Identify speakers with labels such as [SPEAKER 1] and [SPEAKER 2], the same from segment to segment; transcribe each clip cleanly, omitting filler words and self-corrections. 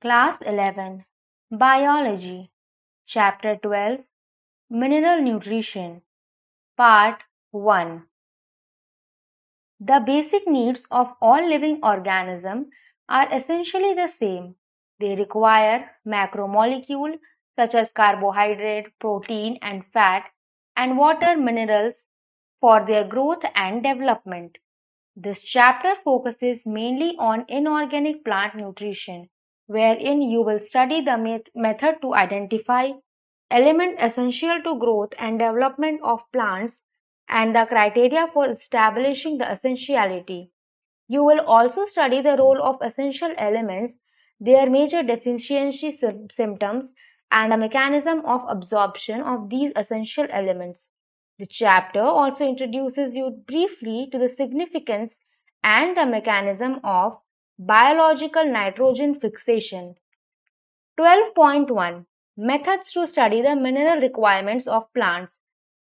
[SPEAKER 1] Class 11 Biology Chapter 12 Mineral Nutrition Part 1 The basic needs of all living organisms are essentially the same. They require macromolecules such as carbohydrate, protein and fat, and water minerals for their growth and development. This chapter focuses mainly on inorganic plant nutrition, wherein you will study the method to identify elements essential to growth and development of plants and the criteria for establishing the essentiality. You will also study the role of essential elements, their major deficiency symptoms, and the mechanism of absorption of these essential elements. The chapter also introduces you briefly to the significance and the mechanism of biological nitrogen fixation. 12.1 Methods to study the mineral requirements of plants.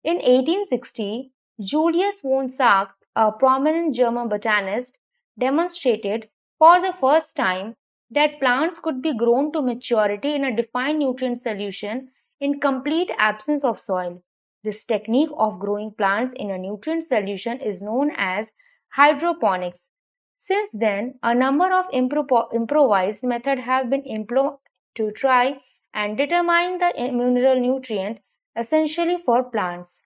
[SPEAKER 1] In 1860, Julius von Sachs, a prominent German botanist, demonstrated for the first time that plants could be grown to maturity in a defined nutrient solution in complete absence of soil. This technique of growing plants in a nutrient solution is known as hydroponics. Since then, a number of improvised methods have been employed to try and determine the mineral nutrient essentially for plants.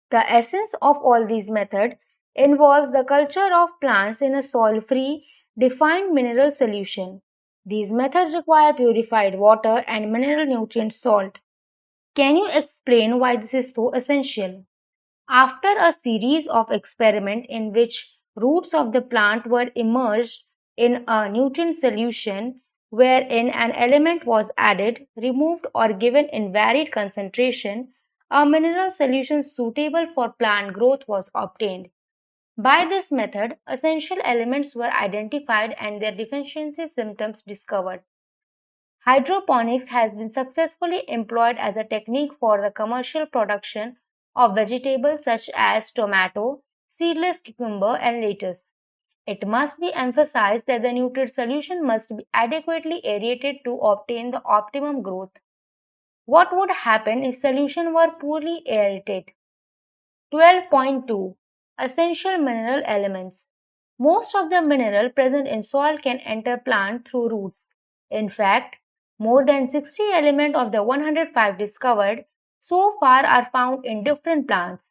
[SPEAKER 1] The essence of all these methods involves the culture of plants in a soil-free, defined mineral solution. These methods require purified water and mineral nutrient salt. Can you explain why this is so essential? After a series of experiments in which roots of the plant were immersed in a nutrient solution wherein an element was added, removed or given in varied concentration, a mineral solution suitable for plant growth was obtained. By this method, essential elements were identified and their deficiency symptoms discovered. Hydroponics has been successfully employed as a technique for the commercial production of vegetables such as tomato, seedless cucumber, and lettuce. It must be emphasized that the nutrient solution must be adequately aerated to obtain the optimum growth. What would happen if solution were poorly aerated? 12.2 Essential mineral elements. Most of the mineral present in soil can enter plant through roots. In fact, more than 60 elements of the 105 discovered so far are found in different plants.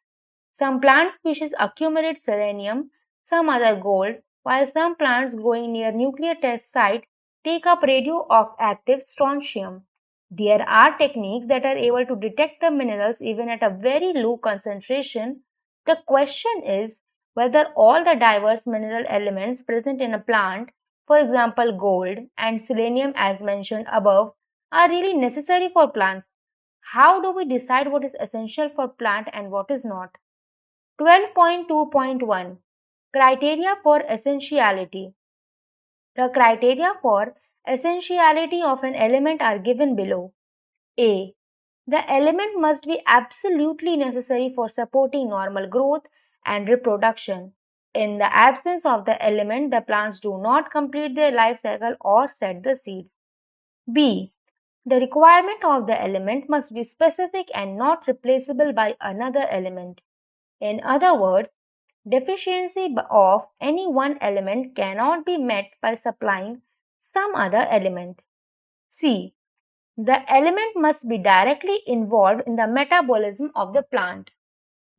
[SPEAKER 1] Some plant species accumulate selenium, some other gold, while some plants growing near nuclear test site take up radioactive strontium. There are techniques that are able to detect the minerals even at a very low concentration. The question is whether all the diverse mineral elements present in a plant, for example gold and selenium as mentioned above, are really necessary for plants. How do we decide what is essential for plant and what is not? 12.2.1 Criteria for essentiality. The criteria for essentiality of an element are given below. A. The element must be absolutely necessary for supporting normal growth and reproduction. In the absence of the element, the plants do not complete their life cycle or set the seeds. B. The requirement of the element must be specific and not replaceable by another element. In other words, deficiency of any one element cannot be met by supplying some other element. C. The element must be directly involved in the metabolism of the plant.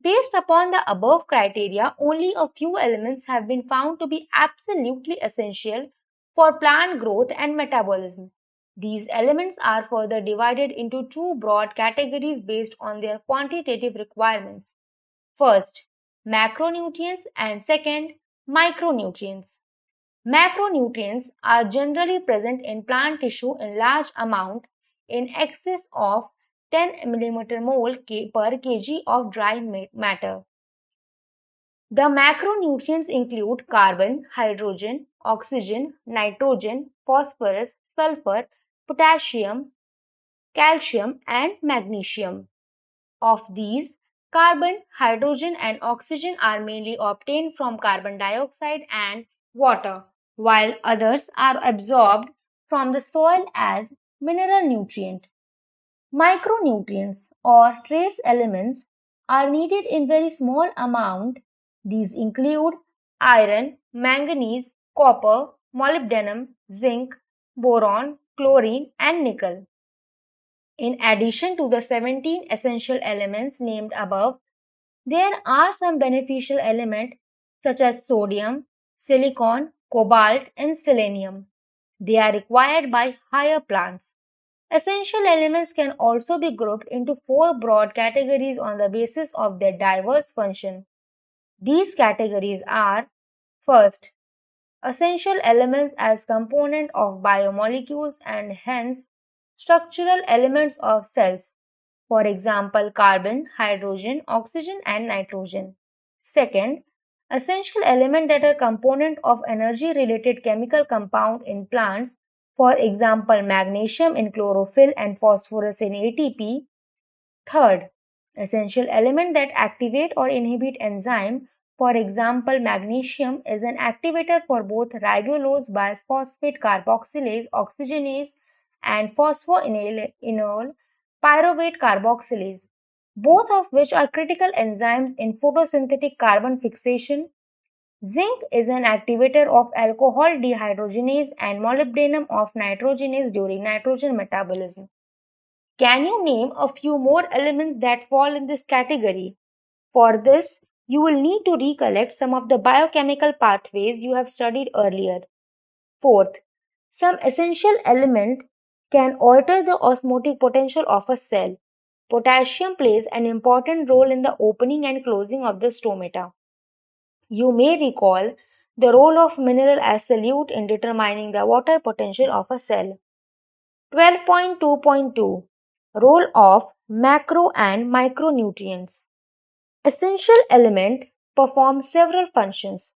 [SPEAKER 1] Based upon the above criteria, only a few elements have been found to be absolutely essential for plant growth and metabolism. These elements are further divided into two broad categories based on their quantitative requirements. First, macronutrients and second, micronutrients. Macronutrients are generally present in plant tissue in large amount in excess of 10 mmol per kg of dry matter. The macronutrients include carbon, hydrogen, oxygen, nitrogen, phosphorus, sulfur, potassium, calcium, and magnesium. Of these, carbon, hydrogen, and oxygen are mainly obtained from carbon dioxide and water, while others are absorbed from the soil as mineral nutrient. Micronutrients or trace elements are needed in very small amount. These include iron, manganese, copper, molybdenum, zinc, boron, chlorine and nickel. In addition to the 17 essential elements named above, there are some beneficial elements such as sodium, silicon, cobalt and selenium. They are required by higher plants. Essential elements can also be grouped into four broad categories on the basis of their diverse function. These categories are: first, essential elements as component of biomolecules and hence structural elements of cells. For example, carbon, hydrogen, oxygen and nitrogen. Second, essential elements that are component of energy related chemical compound in plants. For example, magnesium in chlorophyll and phosphorus in ATP. Third, essential element that activate or inhibit enzyme. For example, magnesium is an activator for both ribulose bisphosphate carboxylase oxygenase and phosphoenol pyruvate carboxylase, both of which are critical enzymes in photosynthetic carbon fixation. Zinc is an activator of alcohol dehydrogenase and molybdenum of nitrogenase during nitrogen metabolism. Can you name a few more elements that fall in this category? For this, you will need to recollect some of the biochemical pathways you have studied earlier. Fourth, some essential element can alter the osmotic potential of a cell. Potassium plays an important role in the opening and closing of the stomata. You may recall the role of mineral as solute in determining the water potential of a cell. 12.2.2 Role of macro and micronutrients. Essential elements perform several functions.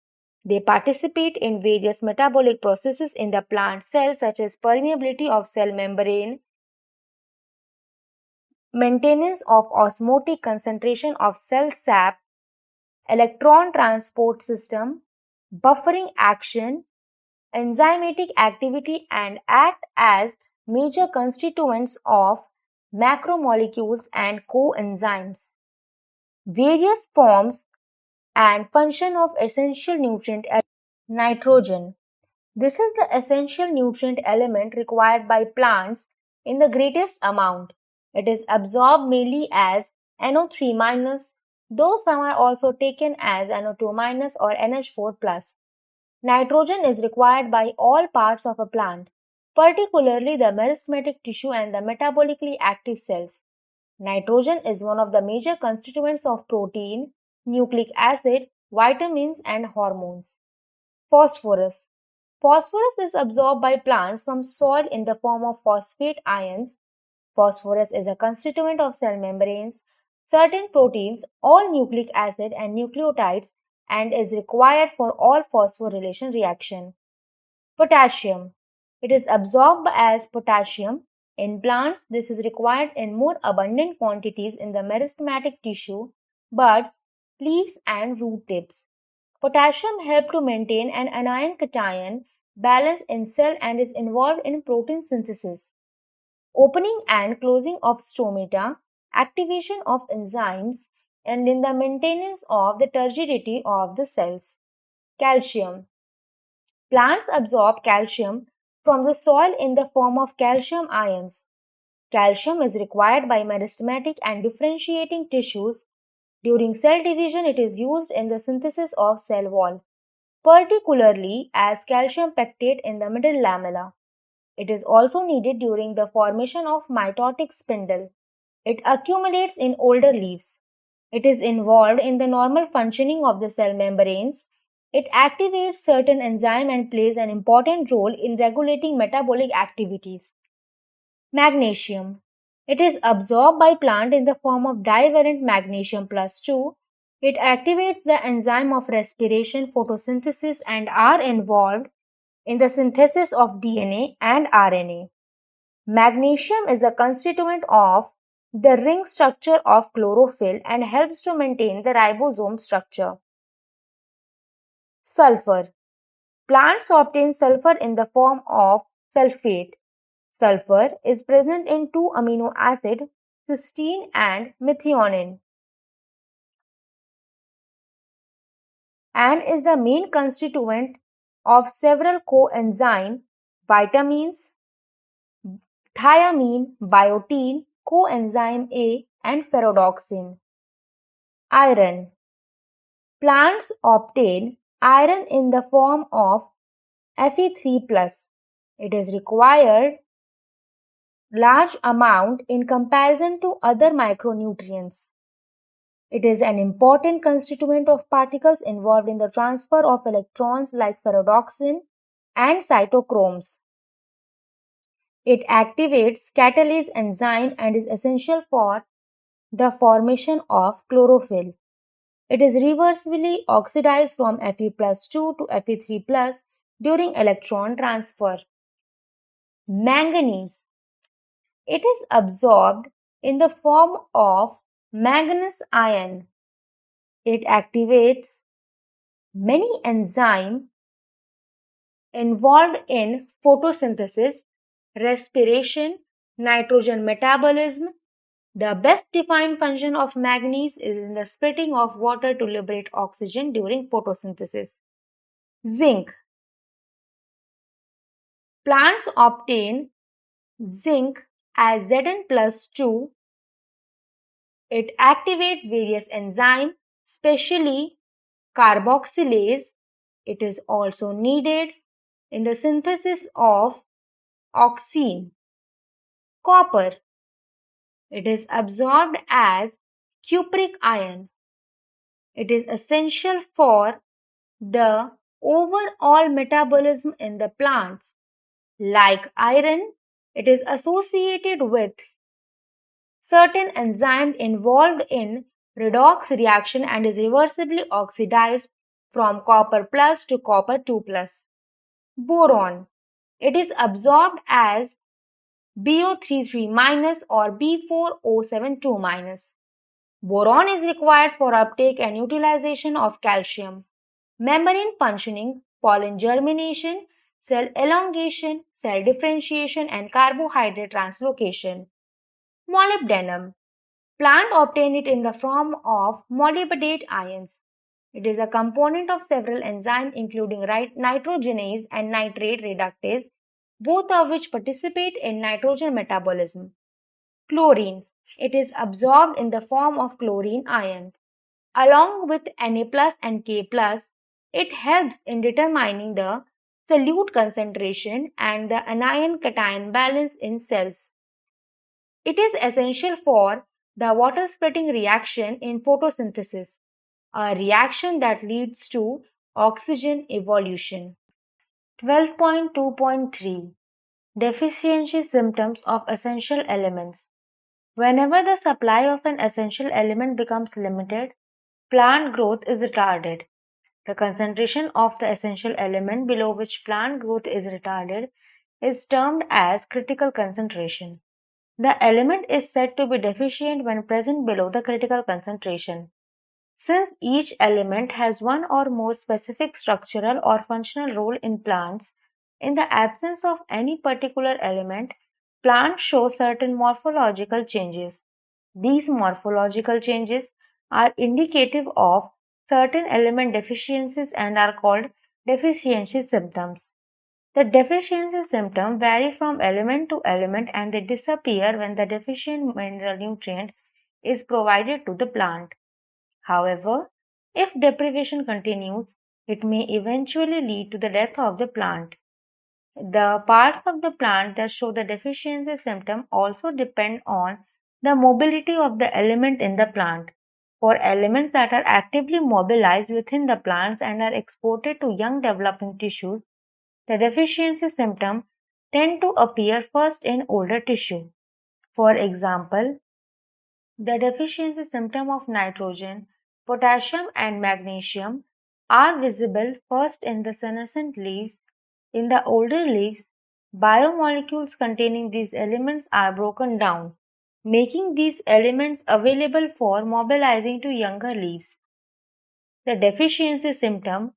[SPEAKER 1] They participate in various metabolic processes in the plant cell such as permeability of cell membrane, maintenance of osmotic concentration of cell sap, electron transport system, buffering action, enzymatic activity and act as major constituents of macromolecules and coenzymes. Various forms and function of essential nutrient nitrogen. This is the essential nutrient element required by plants in the greatest amount. It is absorbed mainly as NO3-, though some are also taken as NO2- or NH4+. Nitrogen is required by all parts of a plant, particularly the meristematic tissue and the metabolically active cells. Nitrogen is one of the major constituents of protein, nucleic acid, vitamins and hormones. Phosphorus. Phosphorus is absorbed by plants from soil in the form of phosphate ions. Phosphorus is a constituent of cell membranes, certain proteins, all nucleic acid and nucleotides and is required for all phosphorylation reaction. Potassium. It is absorbed as potassium. In plants, this is required in more abundant quantities in the meristematic tissue, buds, leaves and root tips. Potassium helps to maintain an anion-cation balance in cell and is involved in protein synthesis, opening and closing of stomata, activation of enzymes, and in the maintenance of the turgidity of the cells. Calcium. Plants absorb calcium from the soil in the form of calcium ions. Calcium is required by meristematic and differentiating tissues. During cell division, it is used in the synthesis of cell wall, particularly as calcium pectate in the middle lamella. It is also needed during the formation of mitotic spindle. It accumulates in older leaves. It is involved in the normal functioning of the cell membranes. It activates certain enzymes and plays an important role in regulating metabolic activities. Magnesium. It is absorbed by plant in the form of divalent magnesium plus 2. It activates the enzyme of respiration, photosynthesis and are involved in the synthesis of DNA and RNA. Magnesium is a constituent of the ring structure of chlorophyll and helps to maintain the ribosome structure. Sulfur. Plants obtain sulfur in the form of sulfate. Sulfur is present in two amino acids, cysteine and methionine, and is the main constituent of several coenzymes, vitamins, thiamine, biotin, coenzyme A, and ferredoxin. Iron. Plants obtain iron in the form of Fe3+. It is required large amount in comparison to other micronutrients. It is an important constituent of particles involved in the transfer of electrons like ferredoxin and cytochromes. It activates catalase enzyme and is essential for the formation of chlorophyll. It is reversibly oxidized from Fe+2 to Fe3+ during electron transfer. Manganese. It is absorbed in the form of manganese ion. It activates many enzymes involved in photosynthesis, respiration, nitrogen metabolism. The best defined function of manganese is in the splitting of water to liberate oxygen during photosynthesis. Zinc. Plants obtain zinc as Zn+2. It activates various enzymes, especially carboxylase. It is also needed in the synthesis of oxime. Copper. It is absorbed as cupric ion. It is essential for the overall metabolism in the plants. Like iron, it is associated with certain enzymes involved in redox reaction and is reversibly oxidized from copper plus to copper 2 plus. Boron. It is absorbed as BO33- or B4O72-. Boron is required for uptake and utilization of calcium, membrane functioning, pollen germination, cell elongation, cell differentiation, and carbohydrate translocation. Molybdenum. Plant obtain it in the form of molybdate ions. It is a component of several enzymes including nitrogenase and nitrate reductase, both of which participate in nitrogen metabolism. Chlorine. It is absorbed in the form of chlorine ion. Along with Na+ and K+, it helps in determining the solute concentration and the anion-cation balance in cells. It is essential for the water splitting reaction in photosynthesis, a reaction that leads to oxygen evolution. 12.2.3 Deficiency symptoms of essential elements. Whenever the supply of an essential element becomes limited, plant growth is retarded. The concentration of the essential element below which plant growth is retarded is termed as critical concentration. The element is said to be deficient when present below the critical concentration. Since each element has one or more specific structural or functional role in plants, in the absence of any particular element, plants show certain morphological changes. These morphological changes are indicative of certain element deficiencies and are called deficiency symptoms. The deficiency symptoms vary from element to element and they disappear when the deficient mineral nutrient is provided to the plant. However, if deprivation continues, it may eventually lead to the death of the plant. The parts of the plant that show the deficiency symptom also depend on the mobility of the element in the plant. For elements that are actively mobilized within the plants and are exported to young developing tissues, the deficiency symptoms tend to appear first in older tissue. For example, the deficiency symptom of nitrogen, potassium and magnesium are visible first in the senescent leaves. In the older leaves, biomolecules containing these elements are broken down, making these elements available for mobilizing to younger leaves. The deficiency symptoms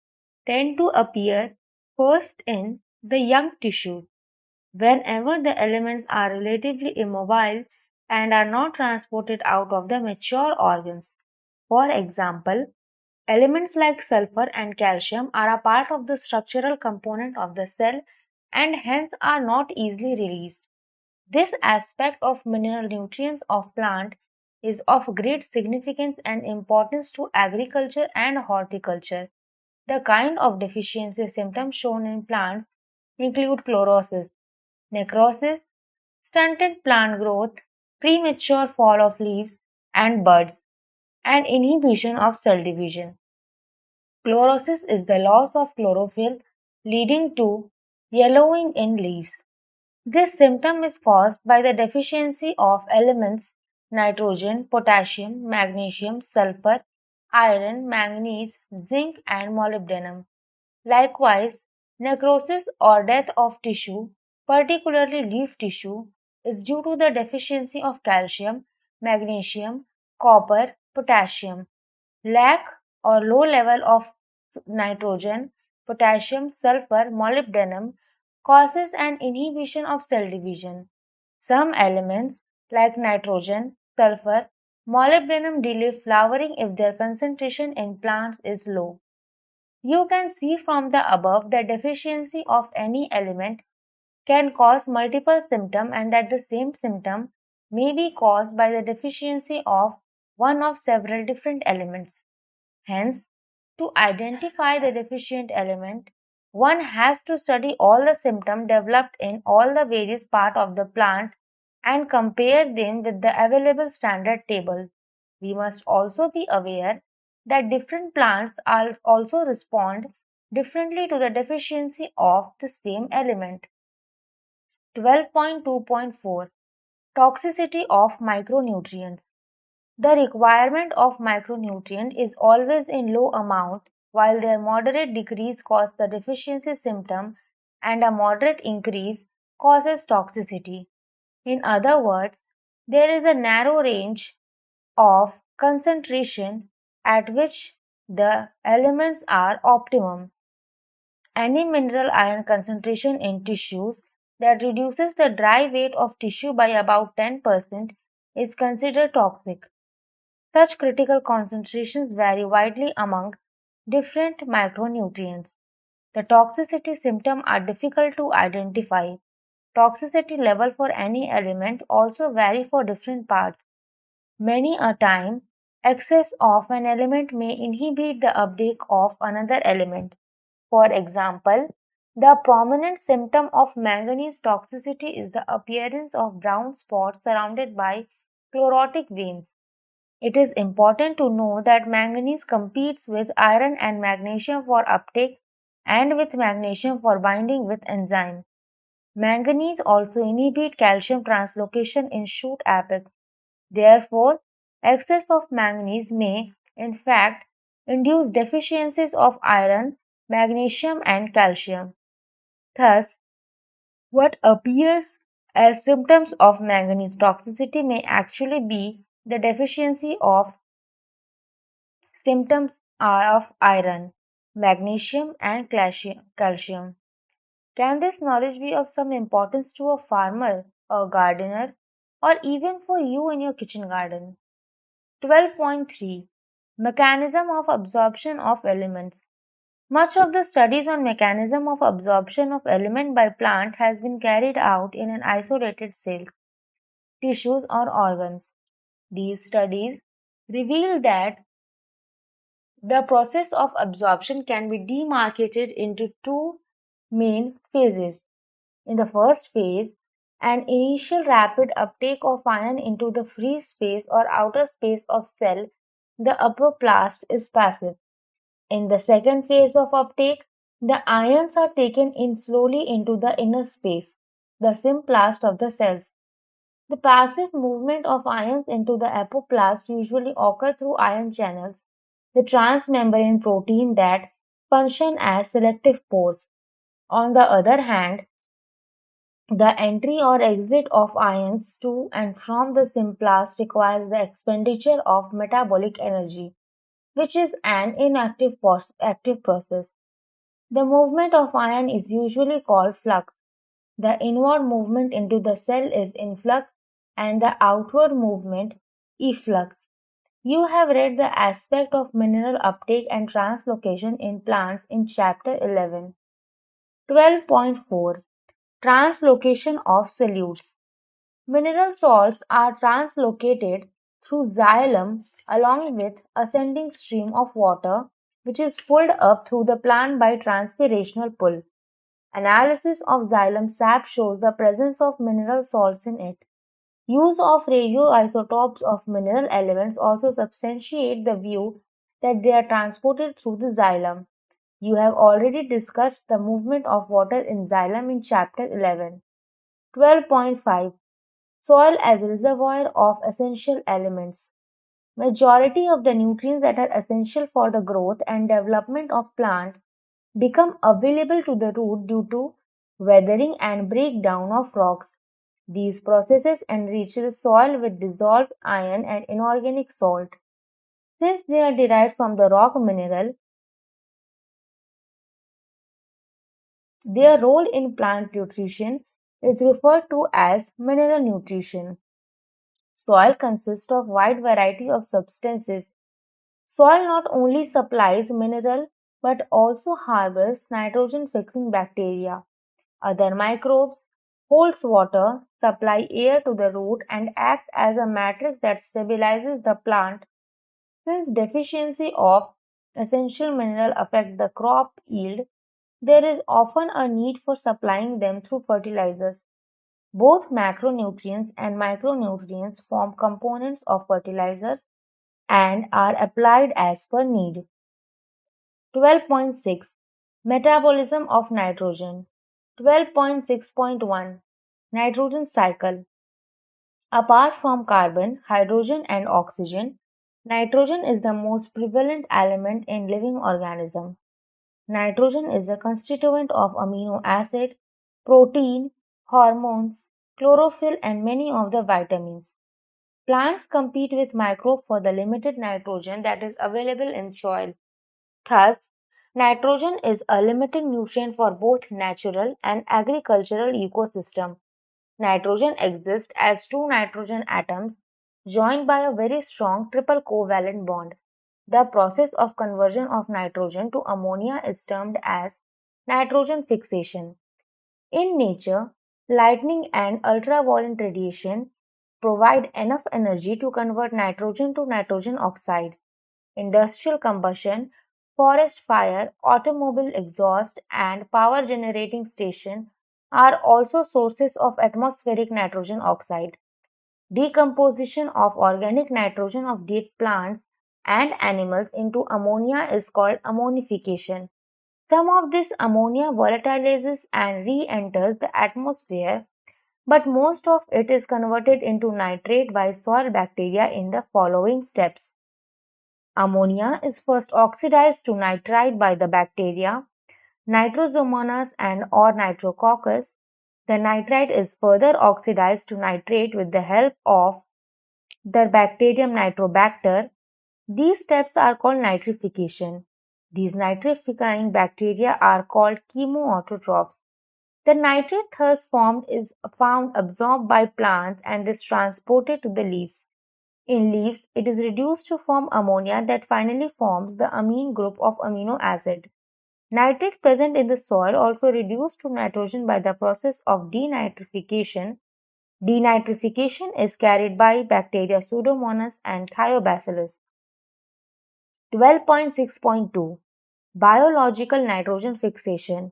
[SPEAKER 1] tend to appear first in the young tissue. whenever the elements are relatively immobile and are not transported out of the mature organs. For example, elements like sulfur and calcium are a part of the structural component of the cell and hence are not easily released. This aspect of mineral nutrients of plant is of great significance and importance to agriculture and horticulture. The kind of deficiency symptoms shown in plants include chlorosis, necrosis, stunted plant growth, premature fall of leaves and buds, and inhibition of cell division. Chlorosis is the loss of chlorophyll leading to yellowing in leaves. This symptom is caused by the deficiency of elements nitrogen, potassium, magnesium, sulfur, iron, manganese, zinc, and molybdenum. Likewise, necrosis or death of tissue, particularly leaf tissue, is due to the deficiency of calcium, magnesium, copper, potassium. Lack or low level of nitrogen, potassium, sulfur, molybdenum causes an inhibition of cell division. Some elements like nitrogen, sulfur, molybdenum delay flowering if their concentration in plants is low. You can see from the above that deficiency of any element can cause multiple symptoms and that the same symptom may be caused by the deficiency of one of several different elements. Hence, to identify the deficient element, one has to study all the symptoms developed in all the various parts of the plant and compare them with the available standard table. We must also be aware that different plants also respond differently to the deficiency of the same element. 12.2.4 Toxicity of micronutrients. The requirement of micronutrient is always in low amount, while their moderate decrease causes the deficiency symptom and a moderate increase causes toxicity. In other words, there is a narrow range of concentration at which the elements are optimum. Any mineral iron concentration in tissues that reduces the dry weight of tissue by about 10% is considered toxic. Such critical concentrations vary widely among different micronutrients. The toxicity symptoms are difficult to identify. Toxicity level for any element also vary for different parts. Many a time, excess of an element may inhibit the uptake of another element. For example, the prominent symptom of manganese toxicity is the appearance of brown spots surrounded by chlorotic veins. It is important to know that manganese competes with iron and magnesium for uptake and with magnesium for binding with enzymes. Manganese also inhibits calcium translocation in shoot apex. Therefore, excess of manganese may, in fact, induce deficiencies of iron, magnesium, and calcium. Thus, what appears as symptoms of manganese toxicity may actually be the deficiency of symptoms are of iron, magnesium, and calcium. Can this knowledge be of some importance to a farmer, a gardener, or even for you in your kitchen garden? 12.3 Mechanism of absorption of elements. Much of the studies on mechanism of absorption of element by plant has been carried out in an isolated cells, tissues or organs. These studies reveal that the process of absorption can be demarcated into two main phases. In the first phase, an initial rapid uptake of ion into the free space or outer space of cell, the upper plast is passive. In the second phase of uptake, the ions are taken in slowly into the inner space, the symplast of the cells. The passive movement of ions into the apoplast usually occur through ion channels, the transmembrane protein that function as selective pores. On the other hand, the entry or exit of ions to and from the symplast requires the expenditure of metabolic energy, which is an inactive active process. The movement of ion is usually called flux. The inward movement into the cell is influx and the outward movement efflux. You have read the aspect of mineral uptake and translocation in plants in chapter 11. 12.4 Translocation of solutes. Mineral salts are translocated through xylem along with ascending stream of water which is pulled up through the plant by transpirational pull. Analysis of xylem sap shows the presence of mineral salts in it. Use of radioisotopes of mineral elements also substantiate the view that they are transported through the xylem. You have already discussed the movement of water in xylem in chapter 11. 12.5 Soil as a reservoir of essential elements. Majority of the nutrients that are essential for the growth and development of plant become available to the root due to weathering and breakdown of rocks. These processes enrich the soil with dissolved iron and inorganic salt. Since they are derived from the rock mineral, their role in plant nutrition is referred to as mineral nutrition. Soil consists of wide variety of substances. Soil not only supplies mineral but also harbors nitrogen-fixing bacteria. Other microbes holds water, supply air to the root and act as a matrix that stabilizes the plant. Since deficiency of essential mineral affect the crop yield, there is often a need for supplying them through fertilizers. Both macronutrients and micronutrients form components of fertilizers and are applied as per need. 12.6 Metabolism of nitrogen. 12.6.1 Nitrogen cycle. Apart from carbon, hydrogen and oxygen, nitrogen is the most prevalent element in living organisms. Nitrogen is a constituent of amino acid, protein, hormones, chlorophyll and many of the vitamins. Plants compete with microbes for the limited nitrogen that is available in soil. Thus, nitrogen is a limiting nutrient for both natural and agricultural ecosystem. Nitrogen exists as two nitrogen atoms joined by a very strong triple covalent bond. The process of conversion of nitrogen to ammonia is termed as nitrogen fixation. In nature, lightning and ultraviolet radiation provide enough energy to convert nitrogen to nitrogen oxide. Industrial combustion, forest fire, automobile exhaust, and power generating station are also sources of atmospheric nitrogen oxide. Decomposition of organic nitrogen of dead plants and animals into ammonia is called ammonification. Some of this ammonia volatilizes and re-enters the atmosphere, but most of it is converted into nitrate by soil bacteria in the following steps. Ammonia is first oxidized to nitrite by the bacteria Nitrosomonas and or Nitrococcus. The nitrite is further oxidized to nitrate with the help of the bacterium Nitrobacter. These steps are called nitrification. These nitrifying bacteria are called chemoautotrophs. The nitrate thus formed is found absorbed by plants and is transported to the leaves. In leaves, it is reduced to form ammonia that finally forms the amine group of amino acid. Nitrate present in the soil also reduced to nitrogen by the process of denitrification. Denitrification is carried by bacteria Pseudomonas and Thiobacillus. 12.6.2 Biological nitrogen fixation.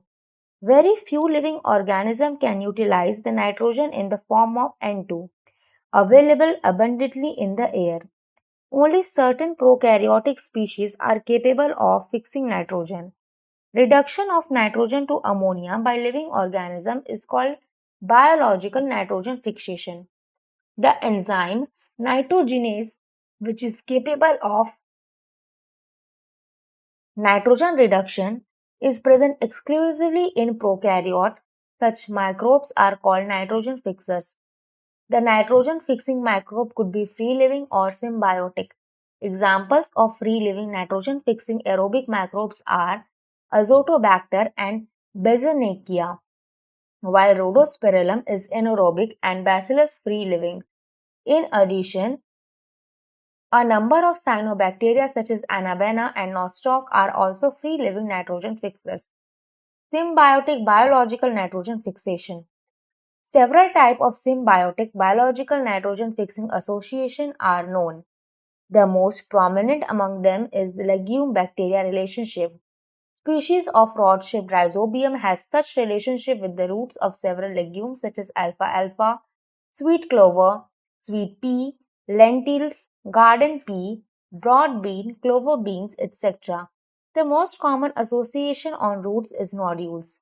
[SPEAKER 1] Very few living organisms can utilize the nitrogen in the form of N2, available abundantly in the air. Only certain prokaryotic species are capable of fixing nitrogen. Reduction of nitrogen to ammonia by living organisms is called biological nitrogen fixation. The enzyme nitrogenase, which is capable of nitrogen reduction, is present exclusively in prokaryote. Such microbes are called nitrogen fixers. The nitrogen fixing microbe could be free living or symbiotic. Examples of free living nitrogen fixing aerobic microbes are Azotobacter and Bezoarnickia. while Rhodospirillum is anaerobic and Bacillus free living. In addition, a number of cyanobacteria such as Anabaena and Nostoc are also free living nitrogen fixers. Symbiotic biological nitrogen fixation. Several types of symbiotic biological nitrogen fixing association are known. The most prominent among them is the legume-bacteria relationship. Species of rod-shaped rhizobium has such relationship with the roots of several legumes such as alfalfa, sweet clover, sweet pea, lentils, garden pea, broad bean, clover beans, etc. The most common association on roots is nodules.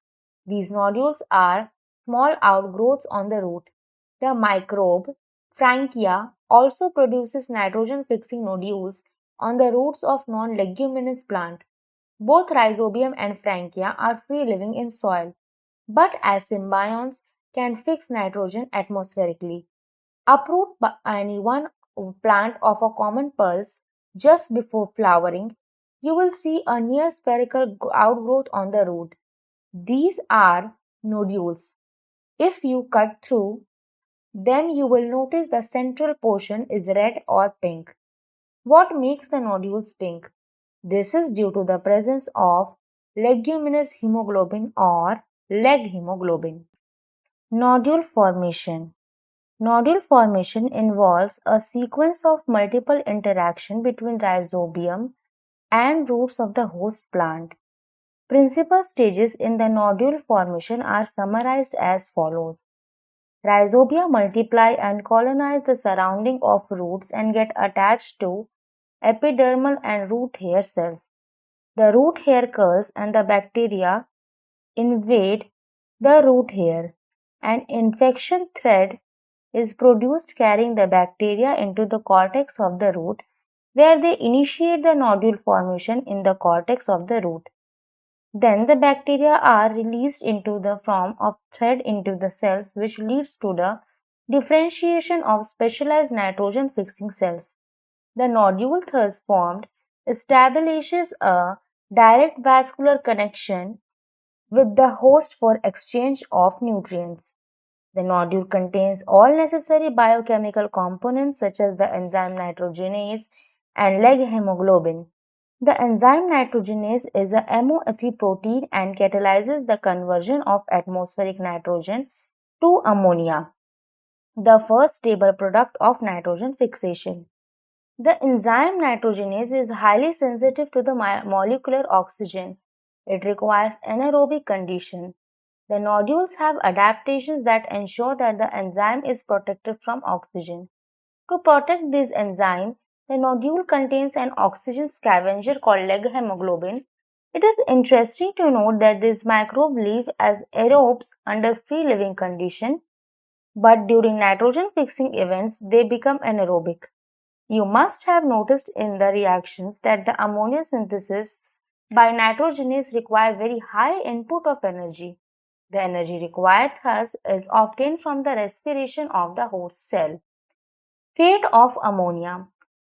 [SPEAKER 1] These nodules are small outgrowths on the root. The microbe Frankia also produces nitrogen-fixing nodules on the roots of non-leguminous plant. Both rhizobium and Frankia are free-living in soil, but as symbionts can fix nitrogen atmospherically. Uproot any one plant of a common pulse just before flowering, you will see a near spherical outgrowth on the root. These are nodules. If you cut through them, you will notice the central portion is red or pink. What makes the nodules pink? This is due to the presence of leguminous hemoglobin or leg hemoglobin. Nodule formation. Nodule formation involves a sequence of multiple interaction between rhizobium and roots of the host plant. Principal stages in the nodule formation are summarized as follows. Rhizobia multiply and colonize the surrounding of roots and get attached to epidermal and root hair cells. The root hair curls and the bacteria invade the root hair. An infection thread is produced carrying the bacteria into the cortex of the root, where they initiate the nodule formation in the cortex of the root. Then the bacteria are released into the form of thread into the cells, which leads to the differentiation of specialized nitrogen-fixing cells. The nodule thus formed establishes a direct vascular connection with the host for exchange of nutrients. The nodule contains all necessary biochemical components such as the enzyme nitrogenase and leg hemoglobin. The enzyme nitrogenase is a MOFE protein and catalyzes the conversion of atmospheric nitrogen to ammonia, the first stable product of nitrogen fixation. The enzyme nitrogenase is highly sensitive to the molecular oxygen. It requires anaerobic conditions. The nodules have adaptations that ensure that the enzyme is protected from oxygen. To protect this enzyme, the nodule contains an oxygen scavenger called leg hemoglobin. It is interesting to note that these microbes live as aerobes under free living conditions, but during nitrogen fixing events they become anaerobic. You must have noticed in the reactions that the ammonia synthesis by nitrogenase require very high input of energy. The energy required thus is obtained from the respiration of the host cell. Fate of ammonia.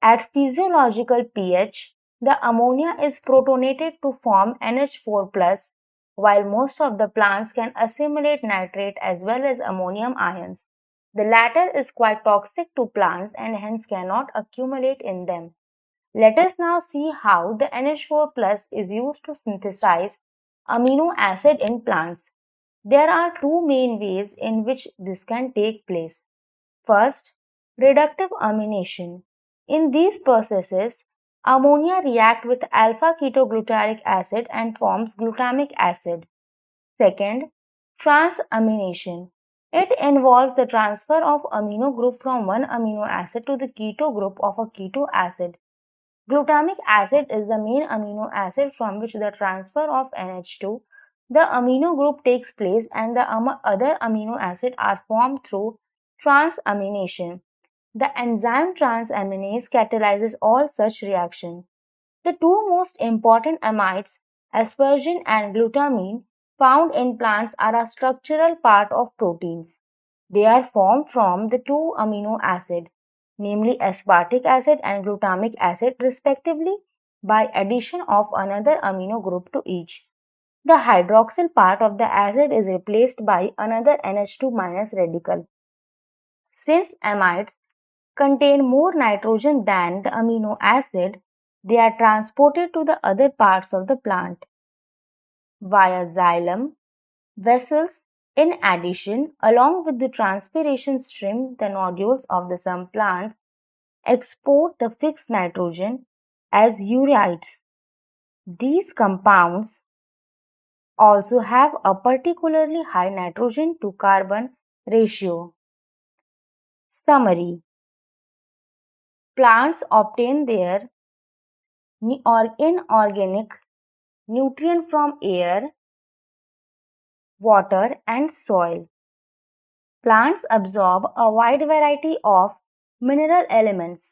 [SPEAKER 1] At physiological pH, the ammonia is protonated to form NH4+, while most of the plants can assimilate nitrate as well as ammonium ions. The latter is quite toxic to plants and hence cannot accumulate in them. Let us now see how the NH4+ is used to synthesize amino acid in plants. There are two main ways in which this can take place. First, reductive amination. In these processes, ammonia reacts with alpha-ketoglutarate acid and forms glutamic acid. Second, transamination. It involves the transfer of amino group from one amino acid to the keto group of a keto acid. Glutamic acid is the main amino acid from which the transfer of NH2, the amino group, takes place, and the other amino acids are formed through transamination. The enzyme transaminase catalyzes all such reactions. The two most important amides, asparagine and glutamine, found in plants are a structural part of proteins. They are formed from the two amino acids, namely aspartic acid and glutamic acid respectively, by addition of another amino group to each. the hydroxyl part of the acid is replaced by another NH2- radical. Since amides contain more nitrogen than the amino acid, they are transported to the other parts of the plant via xylem vessels. In addition, along with the transpiration stream, the nodules of some plants export the fixed nitrogen as ureides. These compounds also have a particularly high nitrogen to carbon ratio. Summary: plants obtain their inorganic nutrient from air, water, and soil. Plants absorb a wide variety of mineral elements.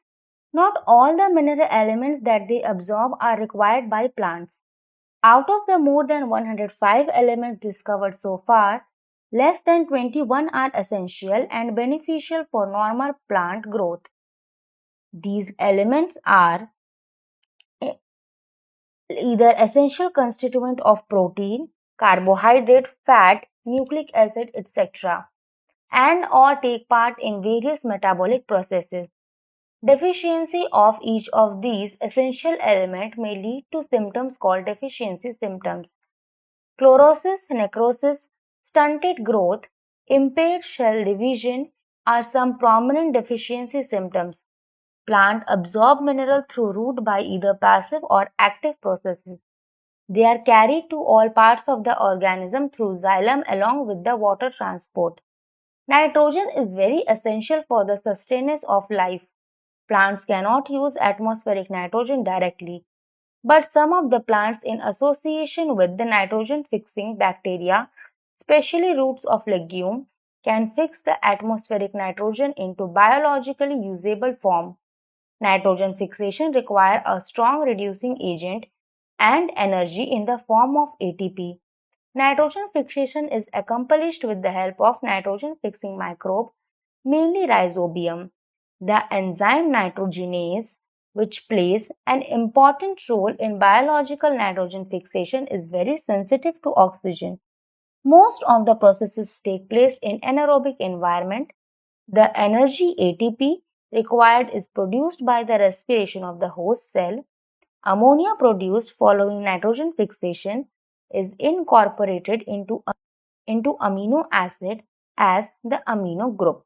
[SPEAKER 1] Not all the mineral elements that they absorb are required by plants. Out of the more than 105 elements discovered so far, less than 21 are essential and beneficial for normal plant growth. These elements are either essential constituent of protein, carbohydrate, fat, nucleic acid, etc., and or take part in various metabolic processes. Deficiency of each of these essential elements may lead to symptoms called deficiency symptoms. Chlorosis, necrosis, stunted growth, impaired cell division are some prominent deficiency symptoms. Plants absorb mineral through root by either passive or active processes. They are carried to all parts of the organism through xylem along with the water transport. Nitrogen is very essential for the sustenance of life. Plants cannot use atmospheric nitrogen directly, but some of the plants in association with the nitrogen-fixing bacteria, especially roots of legume, can fix the atmospheric nitrogen into biologically usable form. Nitrogen fixation requires a strong reducing agent and energy in the form of ATP. Nitrogen fixation is accomplished with the help of nitrogen-fixing microbe, mainly Rhizobium. The enzyme nitrogenase, which plays an important role in biological nitrogen fixation, is very sensitive to oxygen. Most of the processes take place in anaerobic environment. The energy ATP required is produced by the respiration of the host cell. Ammonia produced following nitrogen fixation is incorporated into amino acid as the amino group.